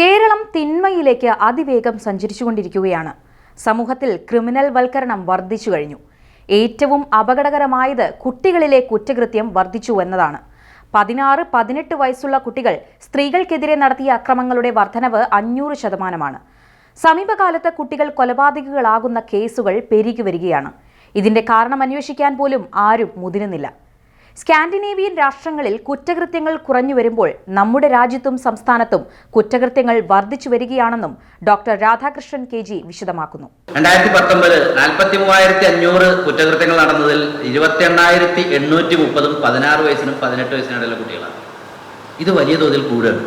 കേരളം തിന്മയിലേക്ക് അതിവേഗം സഞ്ചരിച്ചുകൊണ്ടിരിക്കുകയാണ്. സമൂഹത്തിൽ ക്രിമിനൽ വൽക്കരണം വർദ്ധിച്ചു കഴിഞ്ഞു. ഏറ്റവും അപകടകരമായത് കുട്ടികളിലെ കുറ്റകൃത്യം വർദ്ധിച്ചു എന്നതാണ്. 16-18 വയസ്സുള്ള കുട്ടികൾ സ്ത്രീകൾക്കെതിരെ നടത്തിയ അക്രമങ്ങളുടെ വർധനവ് 500%. സമീപകാലത്ത് കുട്ടികൾ കൊലപാതകികളാകുന്ന കേസുകൾ പെരുകി വരികയാണ്. ഇതിന്റെ കാരണം അന്വേഷിക്കാൻ പോലും ആരും മുതിരുന്നില്ല. സ്കാൻഡിനേവിയൻ രാഷ്ട്രങ്ങളിൽ കുറ്റകൃത്യങ്ങൾ കുറഞ്ഞു വരുമ്പോൾ നമ്മുടെ രാജ്യത്തും സംസ്ഥാനത്തും കുറ്റകൃത്യങ്ങൾ വർദ്ധിച്ചു വരികയാണെന്നും ഡോക്ടർ രാധാകൃഷ്ണൻ KG വിശദമാക്കുന്നു. 2019 43,500 കുറ്റകൃത്യങ്ങൾ നടന്നതിൽ 28,830 16 വയസ്സിനും 18 വയസ്സിനും ഇടയിലുള്ള കുട്ടികളാണ്. ഇത് വലിയ തോതിൽ കൂടുതലാണ്.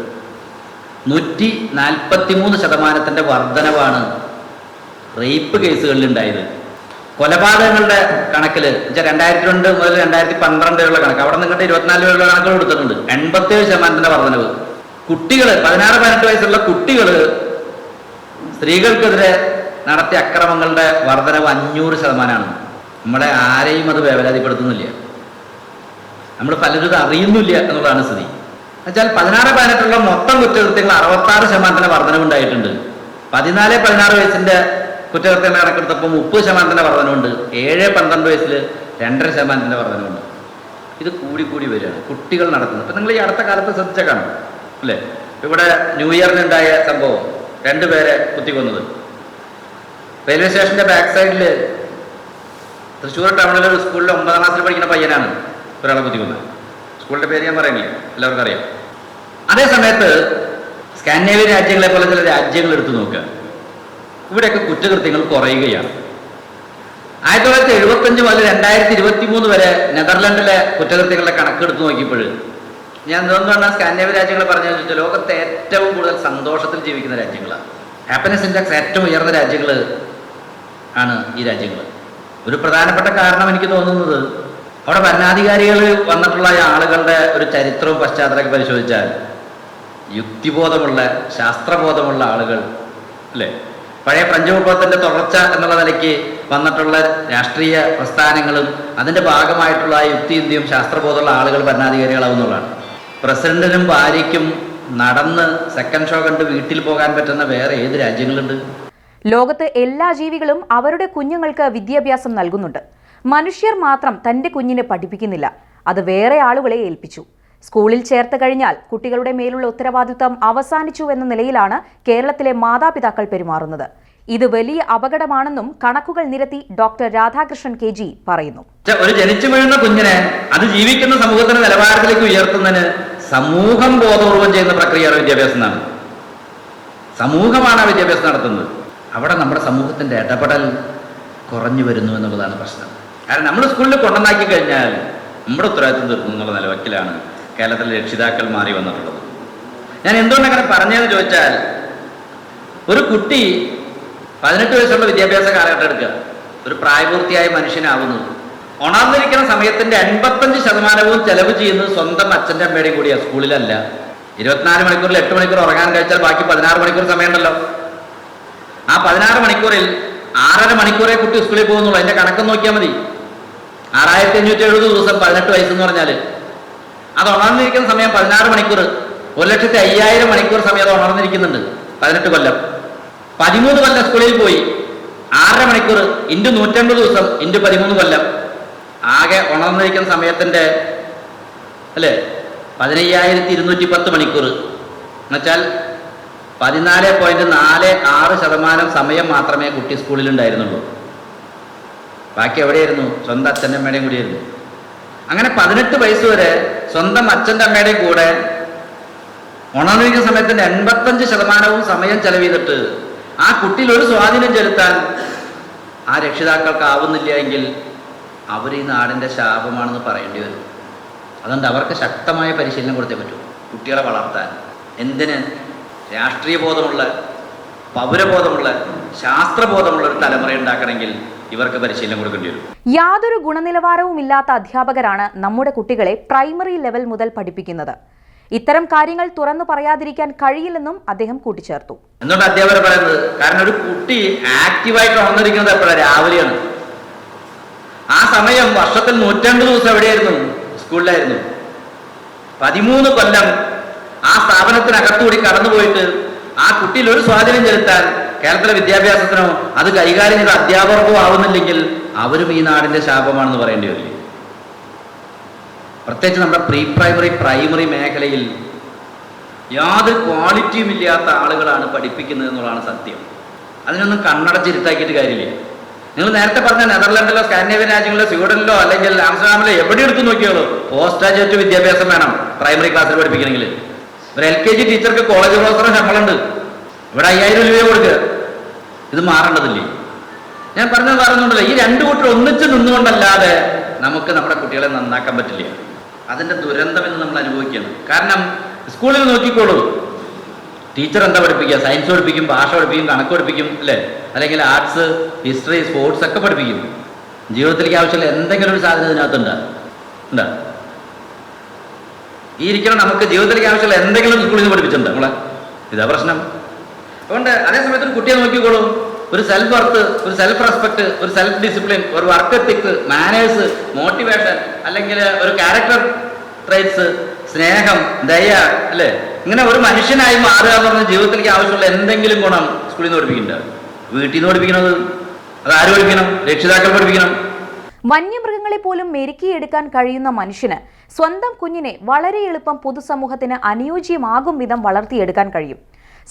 143% വർധനവാണ് റേപ്പ് കേസുകളിൽ ഉണ്ടായത്. കൊലപാതകങ്ങളുടെ കണക്കിൽ 2002 മുതൽ 2012 വരെയുള്ള കണക്ക്, അവിടെ നിങ്ങളുടെ 24 വരെയുള്ള കണക്കുകൾ കൊടുത്തിട്ടുണ്ട്. 87% വർധനവ്. കുട്ടികൾ 16-18 വയസ്സുള്ള കുട്ടികൾ സ്ത്രീകൾക്കെതിരെ നടത്തിയ അക്രമങ്ങളുടെ വർധനവ് 500%. നമ്മളെ ആരെയും അത് വേവലാതിപ്പെടുത്തുന്നില്ല. നമ്മൾ പലരും ഇത് അറിയുന്നില്ല എന്നുള്ളതാണ് സ്ഥിതി. എന്നുവെച്ചാൽ 16-18 മൊത്തം കുറ്റകൃത്യങ്ങൾ 66% വർധനവുണ്ടായിട്ടുണ്ട്. 14-16 വയസ്സിന്റെ കുറ്റകൃത്യങ്ങൾ കണക്കെടുത്തപ്പോൾ 30% വർധനവുണ്ട്. 7-12 വയസ്സിൽ 2.5% വർധനവുണ്ട്. ഇത് കൂടി വരികയാണ് കുട്ടികൾ നടത്തുന്നത്. ഇപ്പം നിങ്ങൾ ഈ അടുത്ത കാലത്ത് ശ്രദ്ധിച്ച കാണും അല്ലേ? ഇവിടെ ന്യൂ ഇയറിനുണ്ടായ സംഭവം, 2 പേരെ കുത്തിക്കൊന്നത് റെയിൽവേ സ്റ്റേഷന്റെ ബാക്ക് സൈഡിൽ തൃശ്ശൂർ ടൗണിലെ ഒരു സ്കൂളിൽ 9ാം ക്ലാസ്സിൽ പഠിക്കുന്ന പയ്യനാണ് ഒരാളെ കുത്തിക്കൊന്നത്. സ്കൂളിന്റെ പേര് ഞാൻ പറയുന്നില്ല, എല്ലാവർക്കും അറിയാം. അതേ സമയത്ത് സ്കാൻഡിനേവിയൻ രാജ്യങ്ങളെ പോലെ ചില രാജ്യങ്ങൾ എടുത്തു നോക്കുക, ഇവിടെയൊക്കെ കുറ്റകൃത്യങ്ങൾ കുറയുകയാണ്. 1975 മുതൽ 2023 വരെ നെതർലൻഡിലെ കുറ്റകൃത്യങ്ങളുടെ കണക്കെടുത്ത് നോക്കിയപ്പോൾ ഞാൻ എന്തുകൊണ്ടാണ് സ്കാൻഡിനേവിയൻ രാജ്യങ്ങളെ പറഞ്ഞു വെച്ചാൽ ലോകത്തെ ഏറ്റവും കൂടുതൽ സന്തോഷത്തിൽ ജീവിക്കുന്ന രാജ്യങ്ങളാണ്. ഹാപ്പിനെസ് ഇൻഡെക്സ് ഏറ്റവും ഉയർന്ന രാജ്യങ്ങൾ ആണ് ഈ രാജ്യങ്ങൾ. ഒരു പ്രധാനപ്പെട്ട കാരണം എനിക്ക് തോന്നുന്നത് അവിടെ ഭരണാധികാരികൾ വന്നിട്ടുള്ള ആളുകളുടെ ഒരു ചരിത്രവും പശ്ചാത്തലമൊക്കെ പരിശോധിച്ചാൽ യുക്തിബോധമുള്ള ശാസ്ത്രബോധമുള്ള ആളുകൾ അല്ലേ, പഴയ ഫ്രഞ്ച് വിപ്ലവത്തിന്റെ തുടർച്ച എന്നുള്ള നിലയ്ക്ക് വന്നിട്ടുള്ള രാഷ്ട്രീയ പ്രസ്ഥാനങ്ങളും അതിന്റെ ഭാഗമായിട്ടുള്ള യുക്തിയും ശാസ്ത്രബോധമുള്ള ആളുകൾ ഭരണാധികാരികളാവുന്നതാണ്. പ്രസിഡന്റിനും ഭാര്യയ്ക്കും നടന്ന് സെക്കൻഡ് ഷോ കണ്ട് വീട്ടിൽ പോകാൻ പറ്റുന്ന വേറെ ഏത് രാജ്യങ്ങളുണ്ട്? ലോകത്ത് എല്ലാ ജീവികളും അവരുടെ കുഞ്ഞുങ്ങൾക്ക് വിദ്യാഭ്യാസം നൽകുന്നുണ്ട്. മനുഷ്യർ മാത്രം തന്റെ കുഞ്ഞിനെ പഠിപ്പിക്കുന്നില്ല. അത് വേറെ ആളുകളെ ഏൽപ്പിച്ചു. സ്കൂളിൽ ചേർത്ത് കഴിഞ്ഞാൽ കുട്ടികളുടെ മേലുള്ള ഉത്തരവാദിത്വം അവസാനിച്ചു എന്ന നിലയിലാണ് കേരളത്തിലെ മാതാപിതാക്കൾ പെരുമാറുന്നത്. ഇത് വലിയ അപകടമാണെന്നും കണക്കുകൾ നിരത്തി ഡോക്ടർ രാധാകൃഷ്ണൻ KG പറയുന്നു. ഒരു ജനിച്ചു വീഴുന്ന കുഞ്ഞിനെ അത് ജീവിക്കുന്ന സമൂഹത്തിന്റെ നിലവാരത്തിലേക്ക് ഉയർത്തുന്നതിന് സമൂഹം ബോധപൂർവം ചെയ്യുന്ന പ്രക്രിയയാണ് വിദ്യാഭ്യാസം എന്നാണ്. സമൂഹമാണ് ആ വിദ്യാഭ്യാസം നടത്തുന്നത്. അവിടെ നമ്മുടെ സമൂഹത്തിന്റെ ഇടപെടൽ കുറഞ്ഞു വരുന്നു എന്നുള്ളതാണ് പ്രശ്നം. കാരണം നമ്മൾ സ്കൂളിൽ കൊണ്ടുവന്നാക്കി കഴിഞ്ഞാൽ നമ്മുടെ ഉത്തരവാദിത്വം തീർന്നു എന്നുള്ള നിലവക്കിലാണ് കേരളത്തിലെ രക്ഷിതാക്കൾ മാറി വന്നിട്ടുള്ളത്. ഞാൻ എന്തുകൊണ്ടങ്ങനെ പറഞ്ഞതെന്ന് ചോദിച്ചാൽ, ഒരു കുട്ടി 18 വയസ്സുള്ള വിദ്യാഭ്യാസ കാലഘട്ടം എടുക്കുക, ഒരു പ്രായപൂർത്തിയായ മനുഷ്യനാവുന്നു. ഉണർന്നിരിക്കുന്ന സമയത്തിന്റെ 85% ചെലവ് ചെയ്യുന്നത് സ്വന്തം അച്ഛൻ്റെ അമ്മയുടെയും കൂടിയാണ്, സ്കൂളിലല്ല. 24 മണിക്കൂറിൽ 8 മണിക്കൂർ ഉറങ്ങാൻ കഴിച്ചാൽ ബാക്കി 16 മണിക്കൂർ സമയമുണ്ടല്ലോ. ആ 16 മണിക്കൂറിൽ 6.5 മണിക്കൂറേ കുട്ടി സ്കൂളിൽ പോകുന്നുള്ളൂ. അതിന്റെ കണക്ക് നോക്കിയാൽ മതി. 6570 ദിവസം 18 വയസ്സെന്ന് പറഞ്ഞാൽ അത് ഉണർന്നിരിക്കുന്ന സമയം 16 മണിക്കൂർ, 1,05,000 മണിക്കൂർ സമയം അത് ഉണർന്നിരിക്കുന്നുണ്ട്. 18 കൊല്ലം, 13 കൊല്ലം സ്കൂളിൽ പോയി. 6.5 മണിക്കൂർ ഇൻറ്റു 150 ദിവസം ഇൻറ്റു 13 കൊല്ലം, ആകെ ഉണർന്നിരിക്കുന്ന സമയത്തിന്റെ അല്ലേ 15,210 മണിക്കൂർ. എന്നുവെച്ചാൽ 14.46% സമയം മാത്രമേ കുട്ടി സ്കൂളിൽ ഉണ്ടായിരുന്നുള്ളൂ. ബാക്കി എവിടെയായിരുന്നു? സ്വന്തം അച്ഛൻ്റെ അമ്മയുടെയും കൂടിയായിരുന്നു. അങ്ങനെ 18 വയസ്സ് വരെ സ്വന്തം അച്ഛൻ്റെ അമ്മയുടെയും കൂടെ ഉണർന്നിരിക്കുന്ന സമയത്തിന്റെ 85% സമയം ചെലവ് ചെയ്തിട്ട് ആ കുട്ടിയിൽ ഒരു സ്വാധീനം ചെലുത്താൻ ആ രക്ഷിതാക്കൾക്ക് ആവുന്നില്ല എങ്കിൽ അവർ ഈ നാടിൻ്റെ ശാപമാണെന്ന് പറയേണ്ടി വരും. അതുകൊണ്ട് അവർക്ക് ശക്തമായ പരിശീലനം കൊടുത്തേ പറ്റൂ കുട്ടികളെ വളർത്താൻ. എന്തിന്? രാഷ്ട്രീയ ബോധമുള്ള, പൗരബോധമുള്ള, ശാസ്ത്രബോധമുള്ള ഒരു തലമുറ ഉണ്ടാക്കണമെങ്കിൽ ഇവർക്ക് പരിശീലനം കൊടുക്കേണ്ടി വരും. യാതൊരു ഗുണനിലവാരവും ഇല്ലാത്ത അധ്യാപകരാണ് നമ്മുടെ കുട്ടികളെ പ്രൈമറി ലെവൽ മുതൽ പഠിപ്പിക്കുന്നത്. ഇത്തരം കാര്യങ്ങൾ തുറന്നു പറയാതിരിക്കാൻ കഴിയില്ലെന്നും അദ്ദേഹം കൂട്ടിച്ചേർത്തു. എന്തുകൊണ്ട് അധ്യാപകർ പറയുന്നത്? കാരണം ഒരു കുട്ടി ആക്റ്റീവായിട്ട് ഉണർന്നിരിക്കുന്നത് എപ്പോഴാണ്? രാവിലെയാണ്. ആ സമയം വർഷത്തിൽ 150 ദിവസം എവിടെയായിരുന്നു? സ്കൂളിലായിരുന്നു. 13 കൊല്ലം ആ സ്ഥാപനത്തിനകത്തുകൂടി കടന്നുപോയിട്ട് ആ കുട്ടിയിൽ ഒരു സ്വാധീനം ചെലുത്താൻ കേരളത്തിലെ വിദ്യാഭ്യാസത്തിനോ അത് കൈകാര്യം ചെയ്ത അധ്യാപകർക്കോ ആവുന്നില്ലെങ്കിൽ അവരും ഈ നാടിന്റെ ശാപമാണെന്ന് പറയേണ്ടി വരില്ല. പ്രത്യേകിച്ച് നമ്മുടെ പ്രീ പ്രൈമറി പ്രൈമറി മേഖലയിൽ യാതൊരു ക്വാളിറ്റിയും ഇല്ലാത്ത ആളുകളാണ് പഠിപ്പിക്കുന്നത് എന്നുള്ളതാണ് സത്യം. അതിനൊന്നും കണ്ണടച്ചിരുത്താക്കിയിട്ട് കാര്യമില്ല. നിങ്ങൾ നേരത്തെ പറഞ്ഞ നെതർലൻഡിലോ സ്കാൻഡിനേവിയൻ രാജ്യങ്ങളിലോ സ്വീഡനിലോ അല്ലെങ്കിൽ ആംസ്റ്റർഡാമിലോ എവിടെ എടുത്ത് നോക്കിയോളൂ പോസ്റ്റ് ഗ്രാജുവേറ്റ് വിദ്യാഭ്യാസം വേണം പ്രൈമറി ക്ലാസ്സിൽ പഠിപ്പിക്കണമെങ്കിൽ. ഒരു LKG ടീച്ചർക്ക് കോളേജ് പ്രൊഫസറുടെ ശമ്പളമുണ്ട്. ഇവിടെ 5000 രൂപ കൊടുക്കുക. ഇത് മാറേണ്ടതില്ലേ? ഞാൻ പറയുന്നുണ്ടല്ലോ, ഈ രണ്ടു കൂട്ടർ ഒന്നിച്ച് നിന്നുകൊണ്ടല്ലാതെ നമുക്ക് നമ്മുടെ കുട്ടികളെ നന്നാക്കാൻ പറ്റില്ല. അതിന്റെ ദുരന്തം എന്ന് നമ്മൾ അനുഭവിക്കണം. കാരണം സ്കൂളിൽ നോക്കിക്കോളൂ, ടീച്ചർ എന്താ പഠിപ്പിക്കുക? സയൻസ് പഠിപ്പിക്കും, ഭാഷ പഠിപ്പിക്കും, കണക്ക് പഠിപ്പിക്കും, അല്ലേ? അല്ലെങ്കിൽ ആർട്സ്, ഹിസ്റ്ററി, സ്പോർട്സ് ഒക്കെ പഠിപ്പിക്കും. ജീവിതത്തിലേക്ക് ആവശ്യമുള്ള എന്തെങ്കിലും ഒരു സാധനം ഇതിനകത്തുണ്ടാ? ഈ ഇരിക്കണം നമുക്ക് ജീവിതത്തിലേക്ക് ആവശ്യമുള്ള എന്തെങ്കിലും സ്കൂളിൽ നിന്ന് പഠിപ്പിച്ചിട്ടുണ്ട് നമ്മളെ? ഇതാ പ്രശ്നം. അതുകൊണ്ട് അതേസമയത്ത് ഒരു കുട്ടിയെ നോക്കിക്കോളൂ, ഒരു സെൽഫ് വർത്ത്, ഒരു സെൽഫ് റെസ്പെക്ട്, ഒരു സെൽഫ് ഡിസിപ്ലിൻ, ഒരു വർക്ക് എത്തിക്സ്, മാനേഴ്സ്, മോട്ടിവേഷൻ, അല്ലെങ്കിൽ ഒരു ക്യാരക്ടർ ട്രേറ്റ്സ്, സ്നേഹം, ദയ, അല്ലേ? ഇങ്ങനെ ഒരു മനുഷ്യനായി മാറുക എന്ന് പറഞ്ഞ ജീവിതത്തിലേക്ക് ആവശ്യമുള്ള എന്തെങ്കിലും ഗുണം സ്കൂളിൽ നിന്ന് പഠിപ്പിക്കുന്നുണ്ട്. വീട്ടിൽ നിന്ന് പഠിപ്പിക്കണത് അത് ആര് പഠിപ്പിക്കണം? രക്ഷിതാക്കൾ പഠിപ്പിക്കണം. വന്യമൃഗങ്ങളെ പോലും മെരുക്കിയെടുക്കാൻ കഴിയുന്ന മനുഷ്യന് സ്വന്തം കുഞ്ഞിനെ വളരെ എളുപ്പം പൊതുസമൂഹത്തിന് അനുയോജ്യമാകും വിധം വളർത്തിയെടുക്കാൻ കഴിയും.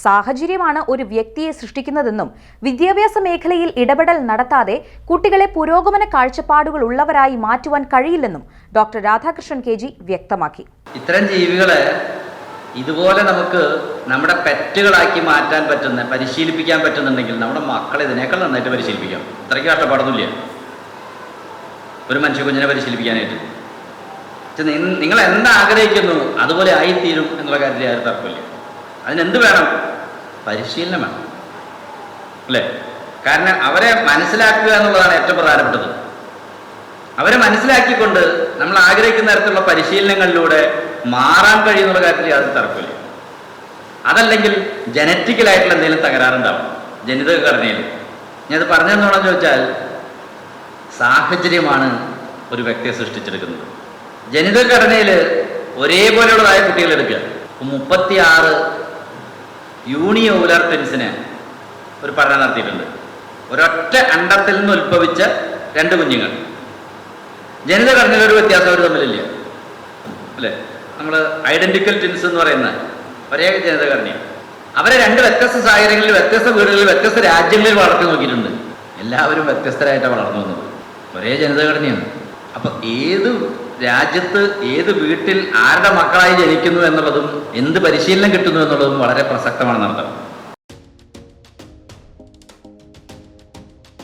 സാഹചര്യമാണ് ഒരു വ്യക്തിയെ സൃഷ്ടിക്കുന്നതെന്നും വിദ്യാഭ്യാസ മേഖലയിൽ ഇടപെടൽ നടത്താതെ കുട്ടികളെ പുരോഗമന കാഴ്ചപ്പാടുകൾ ഉള്ളവരായി മാറ്റുവാൻ കഴിയില്ലെന്നും ഡോക്ടർ രാധാകൃഷ്ണൻ KG വ്യക്തമാക്കി. ഇത്തരം ജീവികളെ ഇതുപോലെ നമുക്ക് നമ്മുടെ പെറ്റുകളാക്കി മാറ്റാൻ പറ്റുന്ന, പരിശീലിപ്പിക്കാൻ പറ്റുന്നുണ്ടെങ്കിൽ നമ്മുടെ മക്കളെ ഇതിനേക്കാൾ നന്നായിട്ട് പരിശീലിപ്പിക്കാം. ഇത്രയ്ക്ക് കഷ്ടപ്പാടൊന്നുമില്ല ഒരു മനുഷ്യ കുഞ്ഞിനെ പരിശീലിപ്പിക്കാനായിട്ട്. നിങ്ങൾ എന്താഗ്രഹിക്കുന്നു അതുപോലെ ആയിത്തീരും എന്നുള്ള കാര്യത്തിൽ ആരും തർക്കമില്ല. അതിനെന്ത് വേണം? പരിശീലനം വേണം, അല്ലേ? കാരണം അവരെ മനസ്സിലാക്കുക എന്നുള്ളതാണ് ഏറ്റവും പ്രധാനപ്പെട്ടത്. അവരെ മനസ്സിലാക്കിക്കൊണ്ട് നമ്മൾ ആഗ്രഹിക്കുന്ന തരത്തിലുള്ള പരിശീലനങ്ങളിലൂടെ മാറാൻ കഴിയുന്നുള്ള കാര്യത്തിൽ യാതൊരു തർക്കമില്ല. അതല്ലെങ്കിൽ ജനറ്റിക്കലായിട്ടുള്ള എന്തെങ്കിലും തകരാറുണ്ടാവും ജനിതക ഘടനയിൽ. ഞാനത് പറഞ്ഞതെന്നോളം ചോദിച്ചാൽ, സാഹചര്യമാണ് ഒരു വ്യക്തിയെ സൃഷ്ടിച്ചെടുക്കുന്നത്. ജനിതക ഘടനയിൽ ഒരേപോലെയുള്ളതായ കുട്ടികളെടുക്കുക. 36 യൂണിയോവുലർ ട്വിൻസിന് ഒരു പഠനം നടത്തിയിട്ടുണ്ട്. ഒരൊറ്റ അണ്ടത്തിൽ നിന്ന് ഉത്ഭവിച്ച 2 കുഞ്ഞുങ്ങൾ. ജനിതഘടനയിൽ ഒരു വ്യത്യാസം അവർ തമ്മിലില്ല, അല്ലേ? നമ്മൾ ഐഡന്റിക്കൽ ട്വിൻസ് എന്ന് പറയുന്ന ഒരേ ജനിതഘടനയാണ്. അവരെ 2 വ്യത്യസ്ത സാഹചര്യങ്ങളിൽ, വ്യത്യസ്ത വീടുകളിൽ, വ്യത്യസ്ത രാജ്യങ്ങളിൽ വളർത്തി നോക്കിയിട്ടുണ്ട്. എല്ലാവരും വ്യത്യസ്തരായിട്ടാണ് വളർന്നു വന്നത്. ഒരേ ജനിതഘടനയാണ്. അപ്പൊ ഏത് രാജ്യത്ത്, ഏത് വീട്ടിൽ ആരുടെ മക്കളായി ജനിക്കുന്നു എന്നുള്ളതും എന്ത് പരിശീലനം കിട്ടുന്നു എന്നുള്ളതും വളരെ പ്രസക്തമാണെന്നർത്ഥം.